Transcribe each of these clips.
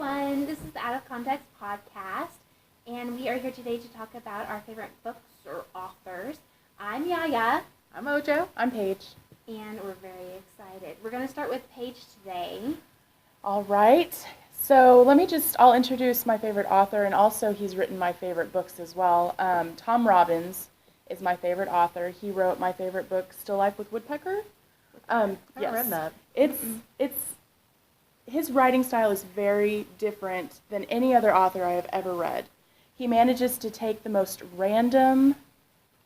everyone. This is the Out of Context podcast, and we are here today to talk about our favorite books or authors. I'm Yaya. I'm Ojou. I'm Paige. And we're very excited. We're going to start with Paige today. All right. So I'll introduce my favorite author, and also he's written my favorite books as well. Tom Robbins is my favorite author. He wrote my favorite book, Still Life with Woodpecker. I haven't read that. It's his writing style is very different than any other author I have ever read. He manages to take the most random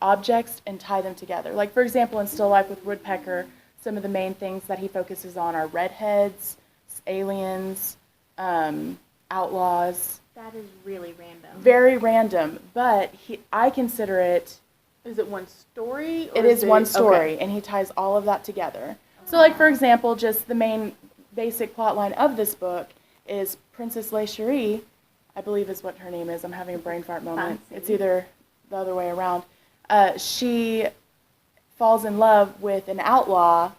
objects and tie them together. Like, for example, in Still Life with Woodpecker, some of the main things that he focuses on are redheads, aliens, outlaws. That is really random. Very random, but I consider it... Is it one story? It is one story, and he ties all of that together. So, like, for example, just the main basic plot line of this book is Princess Lecherie, I believe is what her name is. I'm having a brain fart moment. Fancy. It's either the other way around. She falls in love with an outlaw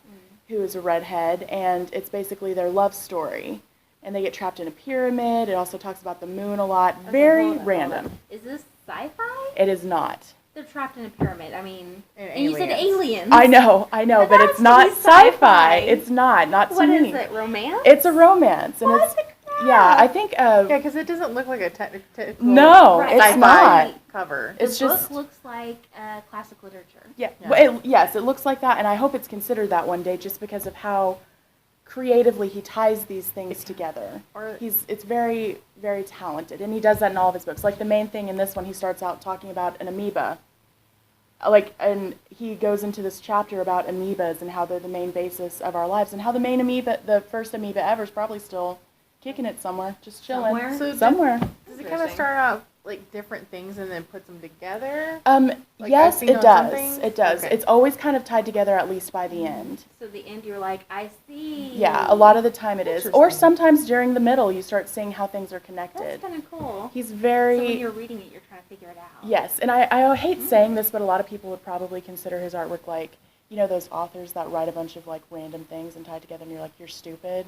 who is a redhead, and it's basically their love story. And they get trapped in a pyramid. It also talks about the moon a lot. Okay, Very hold on. random. Is this sci-fi? It is not. They're trapped in a pyramid. I mean, And you said aliens. I know, But but that's it's not to be sci-fi. sci-fi. It's not to What me. is it, romance? It's a romance, and What the crap? I think Yeah, because it doesn't look like a technical no, Right. it's sci-fi not. cover. It's the just book looks like classic literature. yeah. Yeah. Well, yes, it looks like that, and I hope it's considered that one day, just because of how creatively he ties these things together. It's very, very talented, and he does that in all of his books. Like the main thing in this one, he starts out talking about an amoeba. And he goes into this chapter about amoebas and how they're the main basis of our lives, and how the first amoeba ever is probably still kicking it somewhere, just chilling. Somewhere? So Somewhere. Does it kind of start out like different things and then puts them together? Like Yes, icing it on does. something? It does. Okay. It's always kind of tied together, at least by the end. So the end, you're like, I see. Yeah, a lot of the time it is. Or Interesting. sometimes during the middle, you start seeing how things are connected. That's kind of cool. He's So when very... you're reading it, you're trying to figure it out. Yes, and I hate saying this, but a lot of people would probably consider his artwork like, those authors that write a bunch of, like, random things and tie together, and you're like, you're stupid.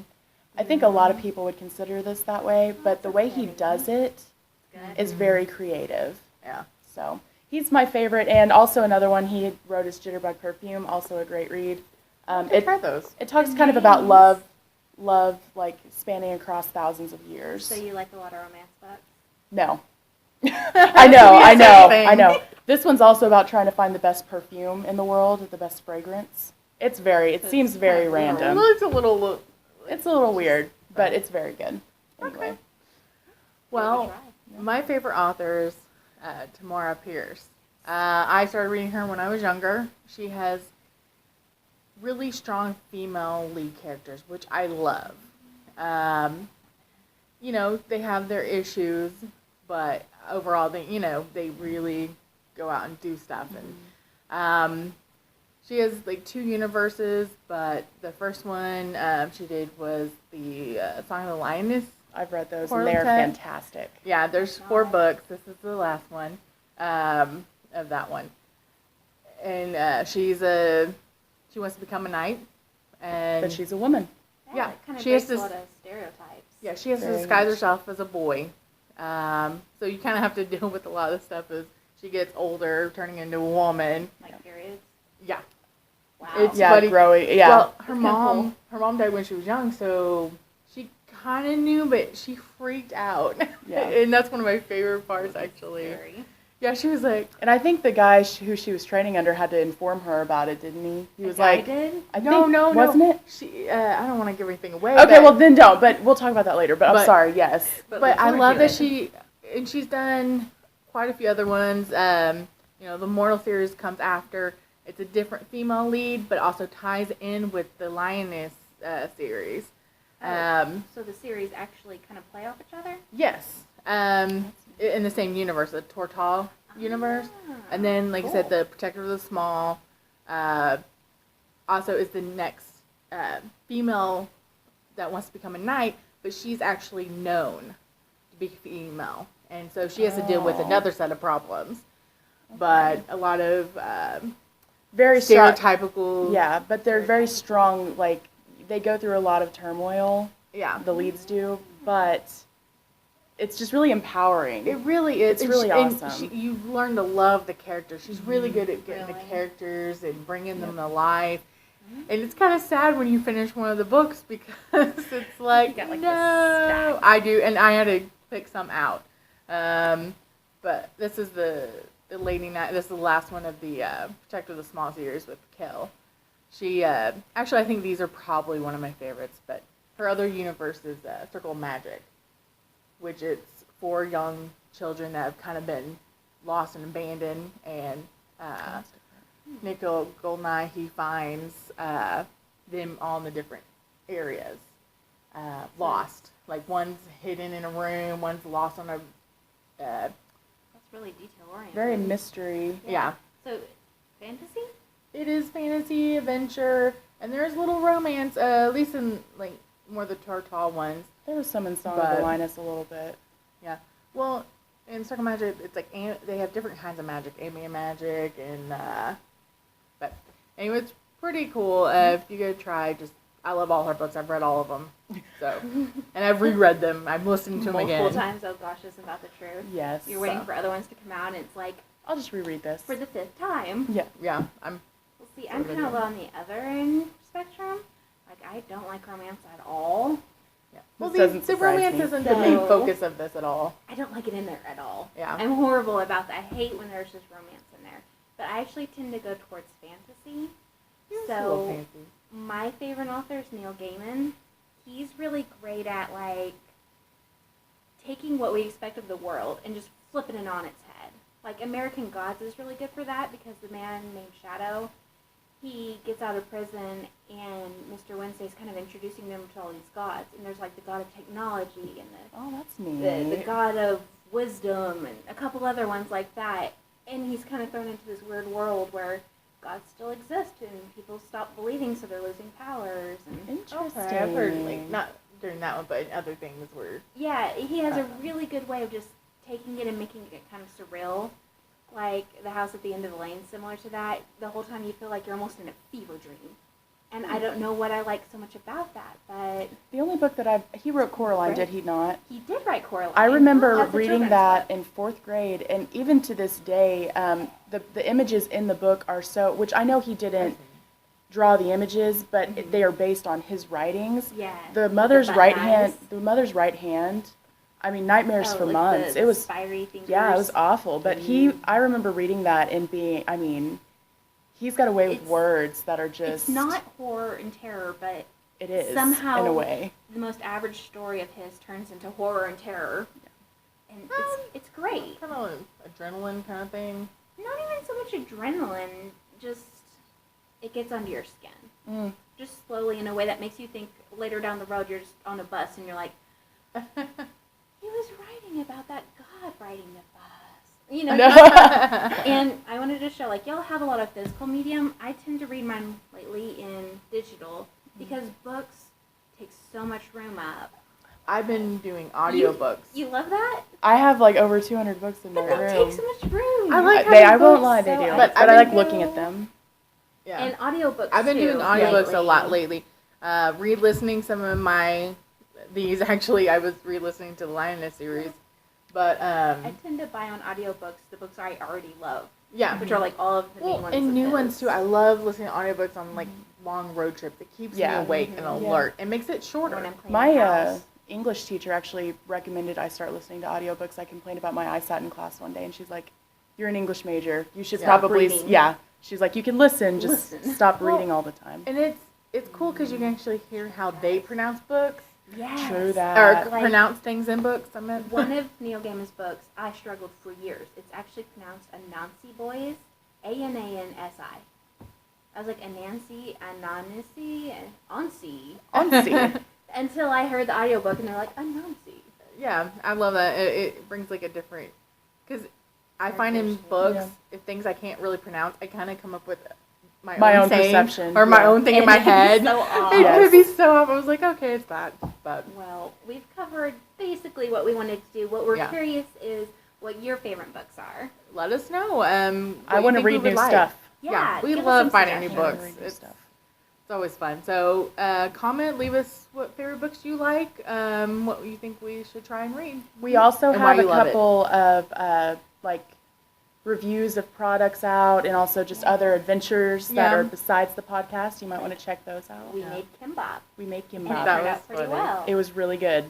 I think a lot of people would consider this that way, but the way he does it Good. is very creative. Yeah. So he's my favorite, and also another one he wrote is Jitterbug Perfume, also a great read. I tried those. It talks kind of about love like spanning across thousands of years. So you like a lot of romance books? No. I I know. This one's also about trying to find the best perfume in the world, the best fragrance. It seems very It random. looks a little. It's a little weird, but it's very good. Anyway. Well, my favorite author is Tamora Pierce. I started reading her when I was younger. She has really strong female lead characters, which I love. They have their issues, but overall, they really go out and do stuff. And she has like 2 universes, but the first one she did was the Song of the Lioness. I've read those, and Portal they're Tent. fantastic. Yeah, there's 4 books. This is the last one of that one. And she wants to become a knight. And But she's a woman. Yeah, It kind of she has breaks a this- lot of stereotypes. yeah, she has to Very disguise much. herself as a boy. So you kind of have to deal with a lot of stuff as she gets older, turning into a woman. Like periods. Yeah. Wow. It's Yeah, funny. growing. Yeah. Well, her kinda mom died when she was young, so she kind of knew, but she freaked out. Yeah. And that's one of my favorite parts, actually. Scary. Yeah, she was like, And I think the guy who she was training under had to inform her about it, didn't he? He was The guy like, did? I no, think, no, wasn't no. it? She, I don't want to give anything away. Okay, but, well then don't. But we'll talk about that later. But I'm But- sorry. Yes. But I before love you that do she's done quite a few other ones. The Mortal series comes after. It's a different female lead, but also ties in with the Lioness series. So the series actually kind of play off each other? Yes. In the same universe, the Tortal universe. And then, like I said, the Protector of the Small also is the next female that wants to become a knight, but she's actually known to be female. And so she has to deal with Oh. another set of problems. But a lot of Very strong. stereotypical. Yeah, but they're very strong. Like they go through a lot of turmoil. Yeah. The leads do, but it's just really empowering. It really is. It's really awesome. You learn to love the characters. She's really good at getting the Really. characters and bringing them to life. And it's kind of sad when you finish one of the books because it's like, You got, like, no, the stack. I do, and I had to pick some out. But this is the Lady Night. This is the last one of the Protector of the Small series with Kel. She actually, I think these are probably one of my favorites. But her other universe is Circle of Magic, which it's 4 young children that have kind of been lost and abandoned, and Nico Goldeneye, he finds them all in the different areas, lost. Like one's hidden in a room, one's lost on a. That's really detail oriented. Very mystery. Yeah. So, fantasy? It is fantasy, adventure, and there's little romance, at least in like more of the Turtle ones. There was some in Song But- of the Linus a little bit. Yeah. Well, in Circle Magic, it's like they have different kinds of magic, alien magic, and but anyway, it's pretty cool. If you go try, I love all her books. I've read all of them, so and I've reread them. I'm listening to them Multiple again. times. Oh gosh, isn't that the truth? Yes. You're waiting for other ones to come out, and it's like I'll just reread this. for the 5th time. Yeah. Yeah, I'm. Well, see, I'm kind of on the other end spectrum. Like, I don't like romance at all. Yeah. Well, This doesn't the surprise romance me. isn't the main So- focus of this at all. I don't like it in there at all. Yeah. I'm horrible about that. I hate when there's just romance in there. But I actually tend to go towards fantasy. It's a little So, fancy. my favorite author is Neil Gaiman. He's really great at, like, taking what we expect of the world and just flipping it on its head. Like, American Gods is really good for that because the man named Shadow, he gets out of prison and Mr. Wednesday's kind of introducing them to all these gods. And there's, like, the god of technology and Oh, that's neat. the god of wisdom and a couple other ones like that. And he's kind of thrown into this weird world where gods still exist and people stop believing, so they're losing powers. And Interesting. Okay, I've heard not during that one, but in other things where. yeah, he has a really good way of just taking it and making it kind of surreal. Like The House at the End of the Lane, similar to that. The whole time you feel like you're almost in a fever dream. And I don't know what I like so much about that, but The only book that he wrote Coraline, did he not? he did write Coraline. I remember That's a reading children's that book. in 4th grade, and even to this day, the images in the book are so, which I know he didn't draw the images, but they are based on his writings. Yeah. The mother's button right eyes. hand, I mean, nightmares for like months. The It was, fiery fingers. yeah, it was awful. But I remember reading that and being, I mean, he's got a way with It's- words that are just. It's not horror and terror, but It is somehow in a way. the most average story of his turns into horror and terror. And it's great. Kind of adrenaline kind of thing. Not even so much adrenaline, just it gets under your skin. Mm. Just slowly in a way that makes you think later down the road you're just on a bus and you're like, he was writing about that God riding the bus. You know? And I wanted to show, like, y'all have a lot of physical medium. I tend to read mine lately in digital because books take so much room up. I've been doing audiobooks. You love that? I have like over 200 books in my But they room. take so much room. I like I having won't books, lie, they so do. I- But I've I like been- looking at them. Yeah. And audiobooks I've been too, doing audiobooks lately. a lot lately. Re-listening some of these actually, I was re-listening to the Lioness series. But, I tend to buy on audiobooks the books I already love, yeah. which are like all of the main Well, ones. and of new his. ones too. I love listening to audiobooks on like long road trips. It keeps me Yeah. awake and Mhm. Yeah. alert. It makes it shorter. When I'm cleaning My the house. English teacher actually recommended I start listening to audiobooks. I complained about my eyesight in class one day, and she's like, "You're an English major. You should Stop probably reading." yeah." She's like, "You can listen, just Listen. stop Well, reading all the time." And it's cool because you can actually hear how they pronounce books Yes. True or that. Like- pronounce things in books. I meant One of Neil Gaiman's books, I struggled for years. It's actually pronounced Anansi Boys, Anansi. I was like, Anansi, Anansi, and Ansi. Onsi. Until I heard the audiobook and they're like, Anansi. Yeah, I love that. It brings like a different, because I find in books, Yeah. if things I can't really pronounce, I kind of come up with my My own saying perception, or my yeah. own thing in And my it can be head. so off. It Yes. could be so off. I was like, okay, it's that, but Well, we've covered basically what we wanted to do. What we're Yeah. curious is what your favorite books are. let us know. I want to read new stuff. Yeah, we give us love some finding new I wanna books. read new It's stuff. It's always fun. So comment, leave us what favorite books you like, what you think we should try and read. We also And why have a you love it. couple of like reviews of products out, and also just other adventures that are besides the podcast. You might want to check those out. We made kimbap. We made And kimbap. it That turned was out pretty funny. well. It was really good.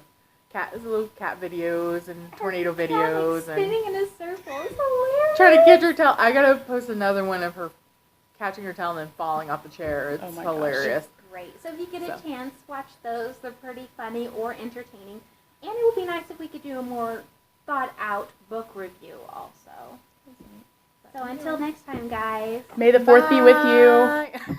Little cat videos and tornado Cat, videos like, and spinning in a circle. It's hilarious. trying to catch her tail. I gotta post another one of her catching her tail and then falling off the chair. It's Oh my gosh. hilarious. It's great. So if you get a So. chance, watch those. They're pretty funny or entertaining. And it would be nice if we could do a more thought out book review also. So until next time, guys. May the 4th be with you. Bye.